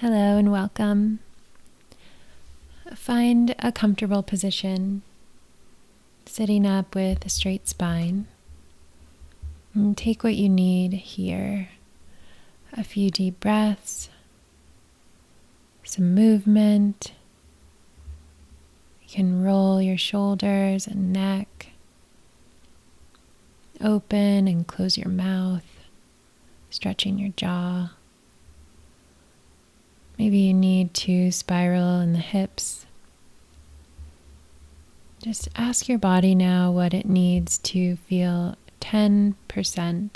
Hello and welcome. Find a comfortable position, sitting up with a straight spine. And take what you need here. A few deep breaths, some movement. You can roll your shoulders and neck. Open and close your mouth, stretching your jaw. Maybe you need to spiral in the hips. Just ask your body now what it needs to feel 10%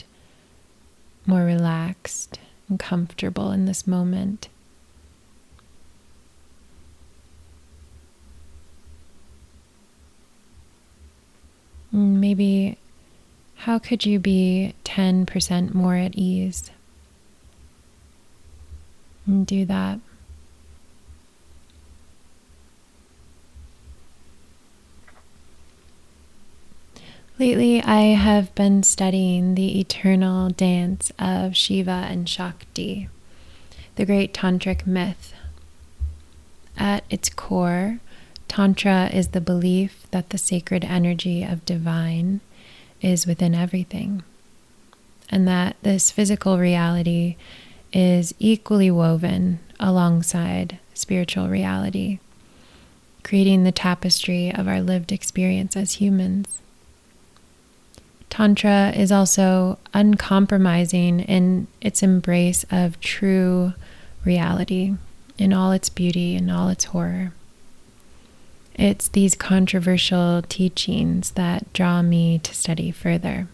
more relaxed and comfortable in this moment. Maybe how could you be 10% more at ease? And do that. Lately, I have been studying the eternal dance of Shiva and Shakti, the great Tantric myth. At its core, Tantra is the belief that the sacred energy of divine is within everything, and that this physical reality is equally woven alongside spiritual reality, creating the tapestry of our lived experience as humans. Tantra is also uncompromising in its embrace of true reality, in all its beauty and all its horror. It's these controversial teachings that draw me to study further.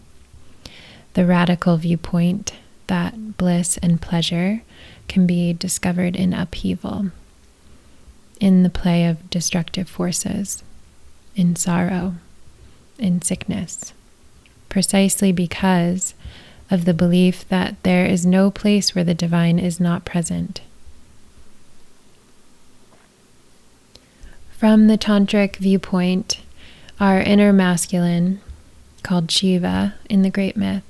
The radical viewpoint that bliss and pleasure can be discovered in upheaval, in the play of destructive forces, in sorrow, in sickness, precisely because of the belief that there is no place where the divine is not present. From the Tantric viewpoint, our inner masculine, called Shiva in the great myth,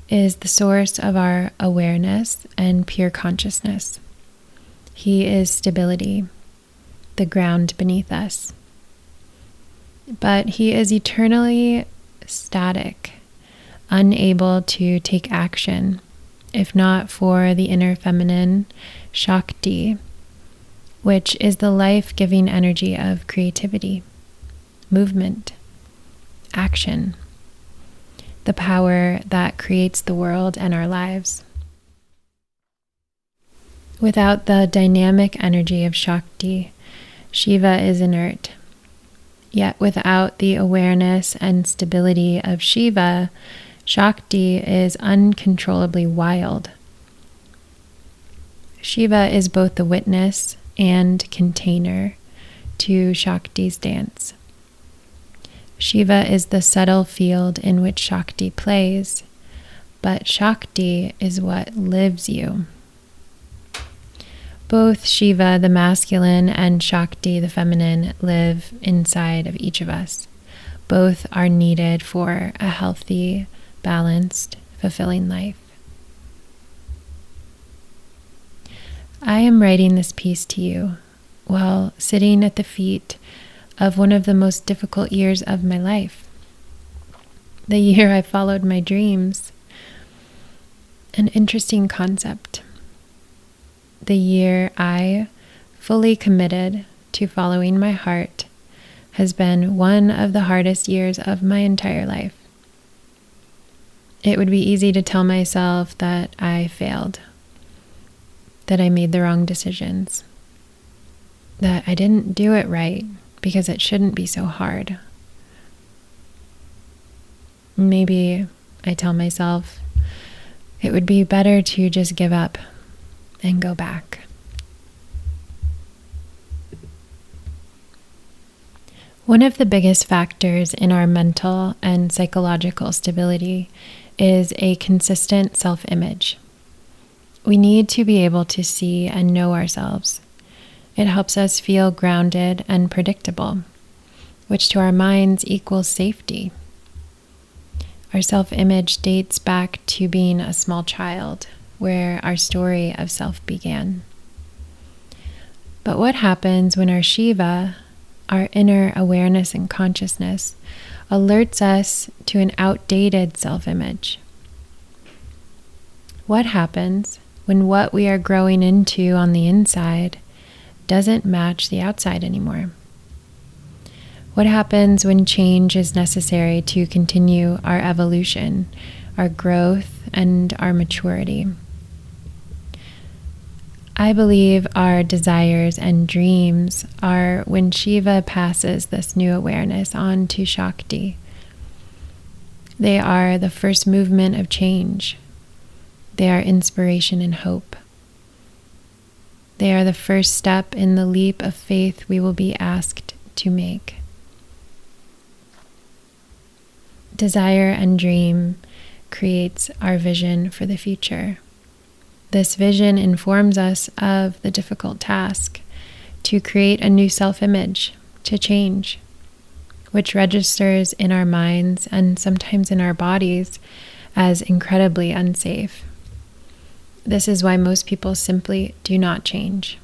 is the source of our awareness and pure consciousness. He is stability, the ground beneath us. But he is eternally static, unable to take action, if not for the inner feminine, Shakti, which is the life-giving energy of creativity, movement, action, the power that creates the world and our lives. Without the dynamic energy of Shakti, Shiva is inert. Yet without the awareness and stability of Shiva, Shakti is uncontrollably wild. Shiva is both the witness and container to Shakti's dance. Shiva is the subtle field in which Shakti plays, but Shakti is what lives you. Both Shiva, the masculine, and Shakti, the feminine, live inside of each of us. Both are needed for a healthy, balanced, fulfilling life. I am writing this piece to you while sitting at the feet of one of the most difficult years of my life. The year I followed my dreams. An interesting concept. The year I fully committed to following my heart has been one of the hardest years of my entire life. It would be easy to tell myself that I failed, that I made the wrong decisions, that I didn't do it right because it shouldn't be so hard. Maybe I tell myself it would be better to just give up and go back. One of the biggest factors in our mental and psychological stability is a consistent self-image. We need to be able to see and know ourselves. It helps us feel grounded and predictable, which to our minds equals safety. Our self-image dates back to being a small child, where our story of self began. But what happens when our Shiva, our inner awareness and consciousness, alerts us to an outdated self-image? What happens when what we are growing into on the inside doesn't match the outside anymore? What happens when change is necessary to continue our evolution, our growth, and our maturity? I believe our desires and dreams are when Shiva passes this new awareness on to Shakti. They are the first movement of change. They are inspiration and hope. They are the first step in the leap of faith we will be asked to make. Desire and dream creates our vision for the future. This vision informs us of the difficult task to create a new self-image, to change, which registers in our minds and sometimes in our bodies as incredibly unsafe. This is why most people simply do not change.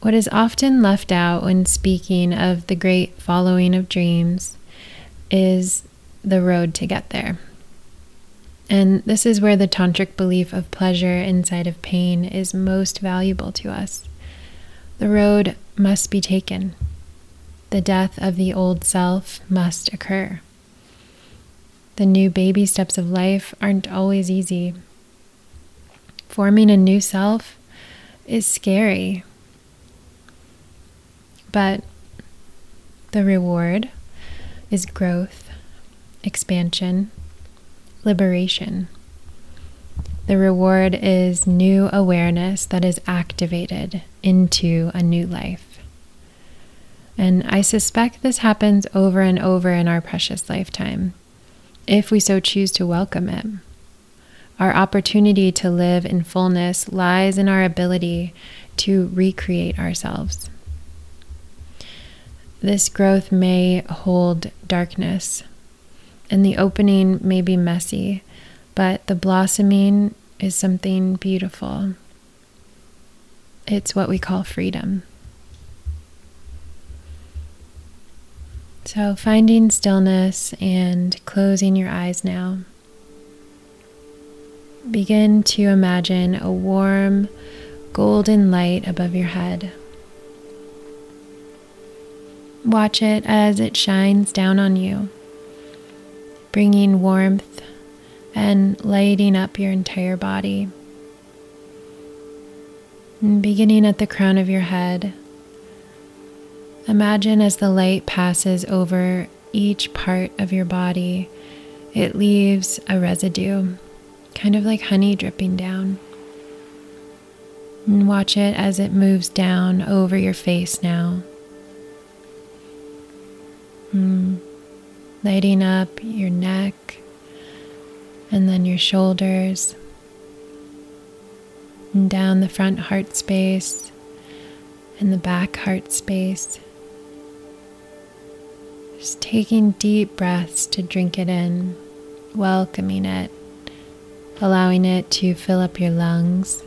What is often left out when speaking of the great following of dreams is the road to get there. And this is where the Tantric belief of pleasure inside of pain is most valuable to us. The road must be taken. The death of the old self must occur. The new baby steps of life aren't always easy. Forming a new self is scary. But the reward is growth, expansion, liberation. The reward is new awareness that is activated into a new life. And I suspect this happens over and over in our precious lifetime, if we so choose to welcome it. Our opportunity to live in fullness lies in our ability to recreate ourselves. This growth may hold darkness, and the opening may be messy, but the blossoming is something beautiful. It's what we call freedom. So finding stillness and closing your eyes now. Begin to imagine a warm, golden light above your head. Watch it as it shines down on you, bringing warmth and lighting up your entire body. And beginning at the crown of your head, imagine as the light passes over each part of your body, it leaves a residue, kind of like honey dripping down. And watch it as it moves down over your face now. Lighting up your neck and then your shoulders and down the front heart space and the back heart space. Just taking deep breaths to drink it in, welcoming it, allowing it to fill up your lungs.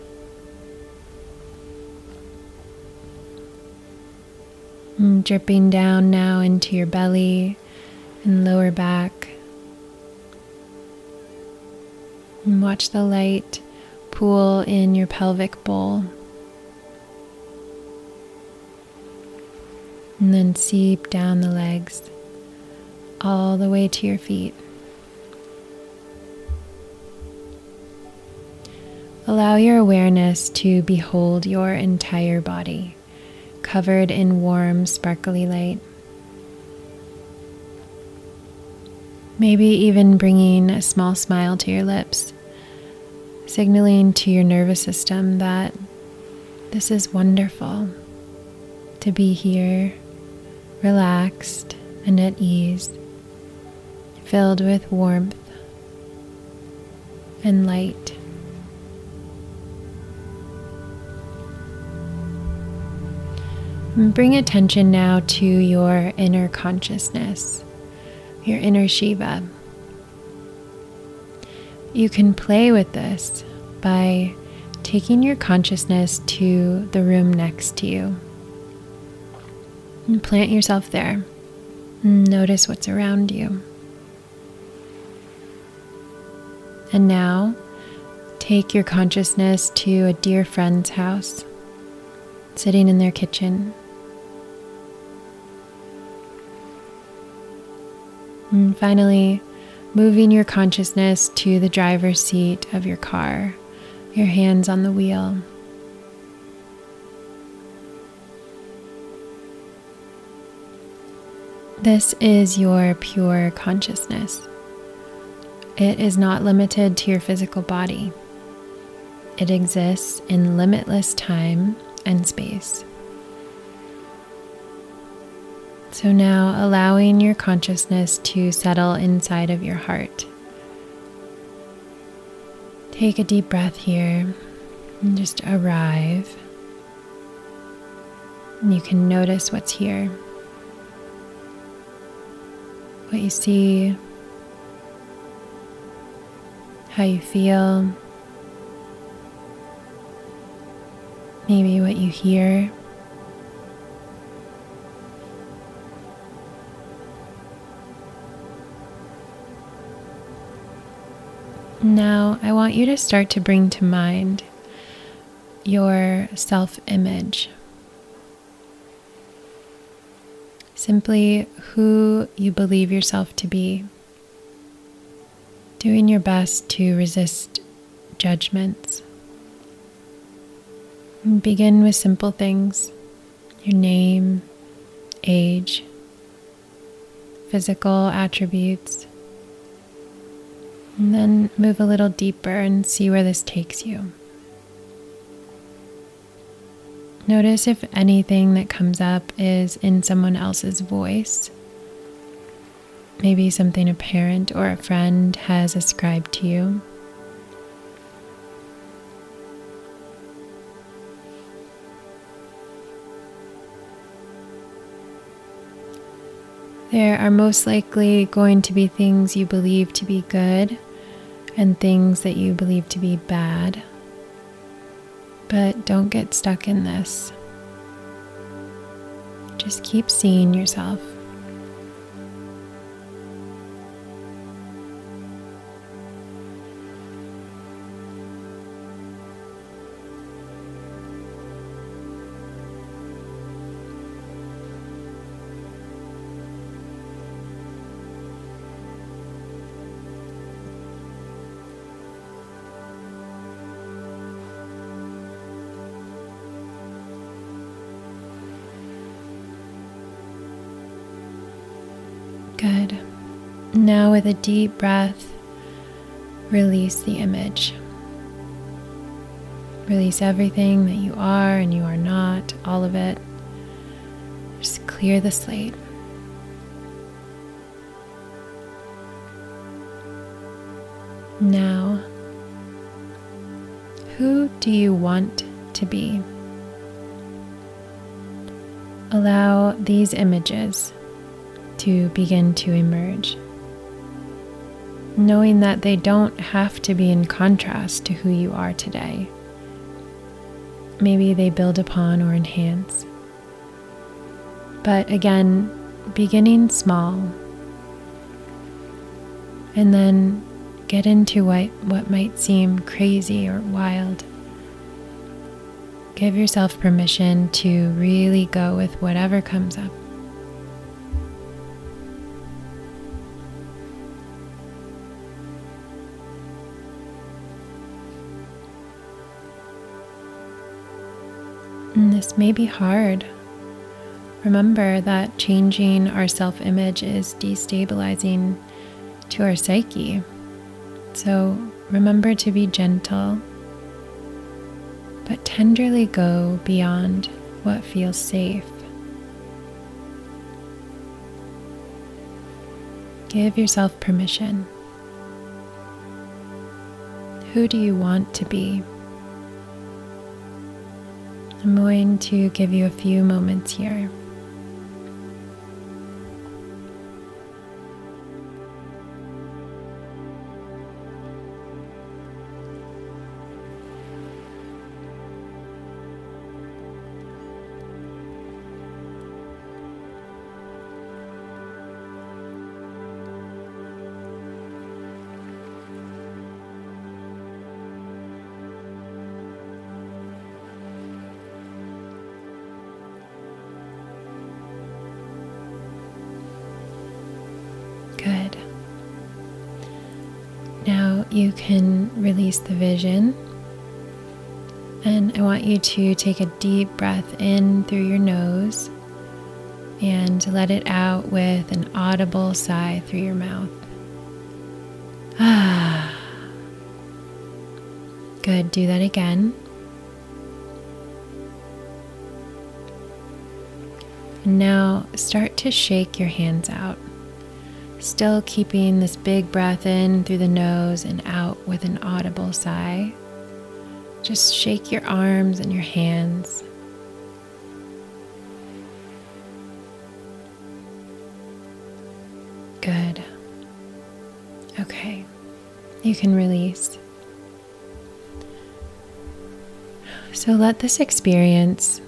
And dripping down now into your belly and lower back. And watch the light pool in your pelvic bowl. And then seep down the legs all the way to your feet. Allow your awareness to behold your entire body, covered in warm, sparkly light. Maybe even bringing a small smile to your lips, signaling to your nervous system that this is wonderful to be here, relaxed and at ease, filled with warmth and light. Bring attention now to your inner consciousness, your inner Shiva. You can play with this by taking your consciousness to the room next to you. And plant yourself there. Notice what's around you. And now, take your consciousness to a dear friend's house, sitting in their kitchen. And finally, moving your consciousness to the driver's seat of your car, your hands on the wheel. This is your pure consciousness. It is not limited to your physical body. It exists in limitless time and space. So now allowing your consciousness to settle inside of your heart. Take a deep breath here and just arrive. And you can notice what's here. What you see, how you feel, maybe what you hear. Now, I want you to start to bring to mind your self-image. Simply who you believe yourself to be. Doing your best to resist judgments. And begin with simple things. Your name, age, physical attributes. And then move a little deeper and see where this takes you. Notice if anything that comes up is in someone else's voice. Maybe something a parent or a friend has ascribed to you. There are most likely going to be things you believe to be good and things that you believe to be bad. But don't get stuck in this. Just keep seeing yourself. Good. Now with a deep breath, release the image. Release everything that you are and you are not, all of it. Just clear the slate. Now, who do you want to be? Allow these images to begin to emerge, knowing that they don't have to be in contrast to who you are today. Maybe they build upon or enhance. But again, beginning small, and then get into what might seem crazy or wild. Give yourself permission to really go with whatever comes up. And this may be hard. Remember that changing our self-image is destabilizing to our psyche. So remember to be gentle, but tenderly go beyond what feels safe. Give yourself permission. Who do you want to be? I'm going to give you a few moments here. you can release the vision. And I want you to take a deep breath in through your nose and let it out with an audible sigh through your mouth. Ah. Good. Do that again. And now start to shake your hands out. Still keeping this big breath in through the nose and out with an audible sigh. Just shake your arms and your hands. Good. Okay. You can release. So let this experience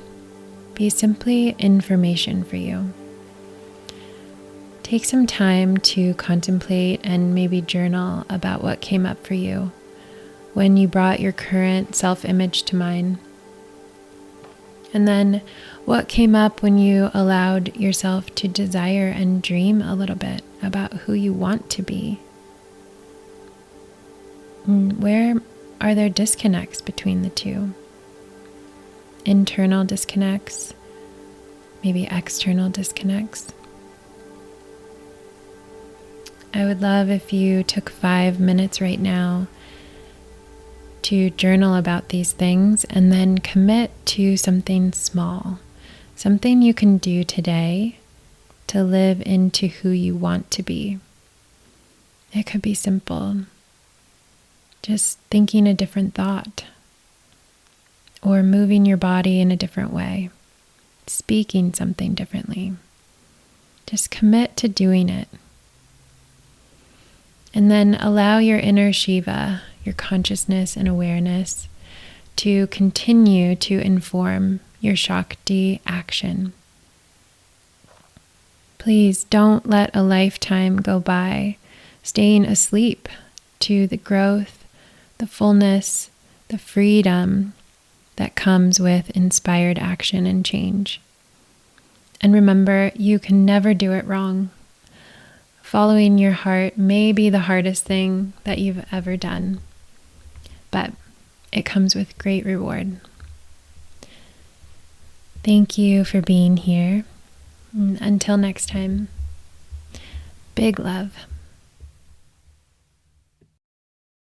be simply information for you. Take some time to contemplate and maybe journal about what came up for you when you brought your current self-image to mind. And then what came up when you allowed yourself to desire and dream a little bit about who you want to be. And where are there disconnects between the two? Internal disconnects, maybe external disconnects. I would love if you took 5 minutes right now to journal about these things and then commit to something small, something you can do today to live into who you want to be. It could be simple, just thinking a different thought, or moving your body in a different way, speaking something differently. Just commit to doing it. And then allow your inner Shiva, your consciousness and awareness, to continue to inform your Shakti action. Please don't let a lifetime go by staying asleep to the growth, the fullness, the freedom that comes with inspired action and change. And remember, you can never do it wrong. Following your heart may be the hardest thing that you've ever done, but it comes with great reward. Thank you for being here. And until next time, big love.